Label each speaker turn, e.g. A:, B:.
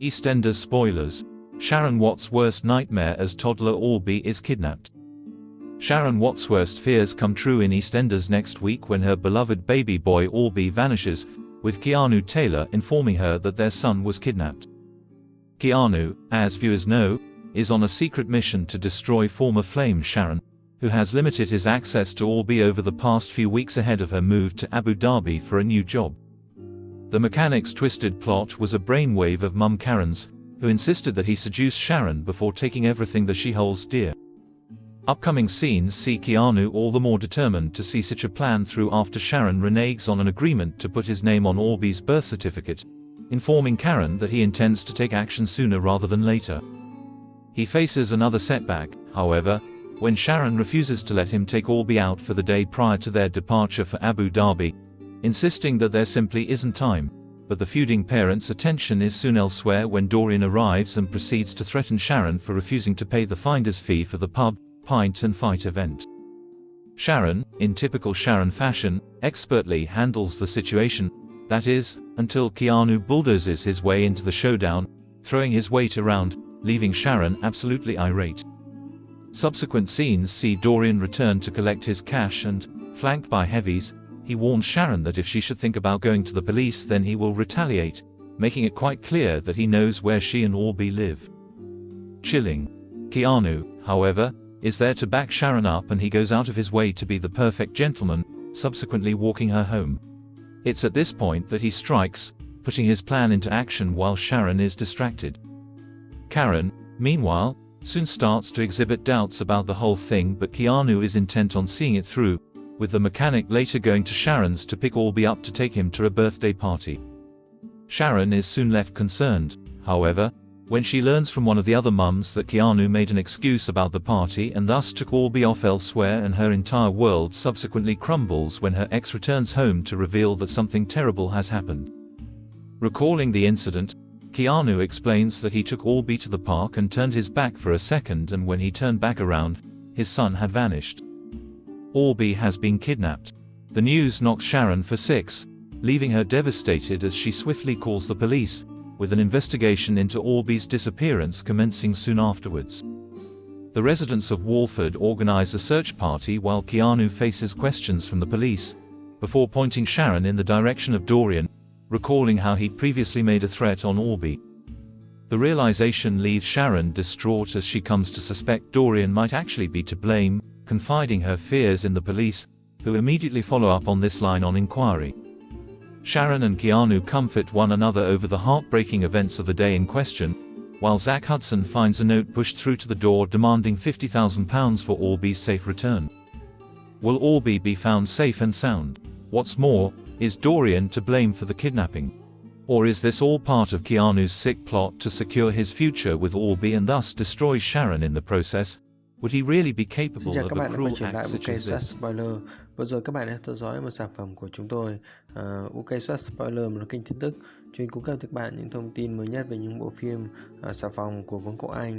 A: EastEnders spoilers. Sharon Watts' worst nightmare as toddler Albie is kidnapped. Sharon Watts' worst fears come true in EastEnders next week when her beloved baby boy Albie vanishes, with Keanu Taylor informing her that their son was kidnapped. Keanu, as viewers know, is on a secret mission to destroy former flame Sharon, who has limited his access to Albie over the past few weeks ahead of her move to Abu Dhabi for a new job. The mechanic's twisted plot was a brainwave of Mum Karen's, who insisted that he seduce Sharon before taking everything that she holds dear. Upcoming scenes see Keanu all the more determined to see such a plan through after Sharon reneges on an agreement to put his name on Albie's birth certificate, informing Karen that he intends to take action sooner rather than later. He faces another setback, however, when Sharon refuses to let him take Albie out for the day prior to their departure for Abu Dhabi, insisting that there simply isn't time. But the feuding parents' attention is soon elsewhere when Dorian arrives and proceeds to threaten Sharon for refusing to pay the finder's fee for the pub, pint and fight event. Sharon, in typical Sharon fashion, expertly handles the situation, that is, until Keanu bulldozes his way into the showdown, throwing his weight around, leaving Sharon absolutely irate. Subsequent scenes see Dorian return to collect his cash and, flanked by heavies, he warns Sharon that if she should think about going to the police then he will retaliate, making it quite clear that he knows where she and Albie live. Chilling. Keanu, however, is there to back Sharon up and he goes out of his way to be the perfect gentleman, subsequently walking her home. It's at this point that he strikes, putting his plan into action while Sharon is distracted. Karen, meanwhile, soon starts to exhibit doubts about the whole thing, but Keanu is intent on seeing it through, with the mechanic later going to Sharon's to pick Albie up to take him to a birthday party. Sharon is soon left concerned, however, when she learns from one of the other mums that Keanu made an excuse about the party and thus took Albie off elsewhere, and her entire world subsequently crumbles when her ex returns home to reveal that something terrible has happened. Recalling the incident, Keanu explains that he took Albie to the park and turned his back for a second, and when he turned back around, his son had vanished. Albie has been kidnapped. The news knocks Sharon for six, leaving her devastated as she swiftly calls the police, with an investigation into Albie's disappearance commencing soon afterwards. The residents of Walford organize a search party while Keanu faces questions from the police, before pointing Sharon in the direction of Dorian, recalling how he previously made a threat on Albie. The realization leaves Sharon distraught as she comes to suspect Dorian might actually be to blame, confiding her fears in the police, who immediately follow up on this line on inquiry. Sharon and Keanu comfort one another over the heartbreaking events of the day in question, while Zach Hudson finds a note pushed through to the door demanding £50,000 for Albie's safe return. Will Albie be found safe and sound? What's more, is Dorian to blame for the kidnapping? Or is this all part of Keanu's sick plot to secure his future with Albie and thus destroy Sharon in the process? Would he really be capable of a cruel act such as this?
B: Spoiler. Vừa rồi các bạn đã theo dõi một sản phẩm của chúng tôi, UK Spoiler, một kênh tin tức chuyên cung cấp cho các bạn những thông tin mới nhất về những bộ phim xà phòng của Vương quốc Anh.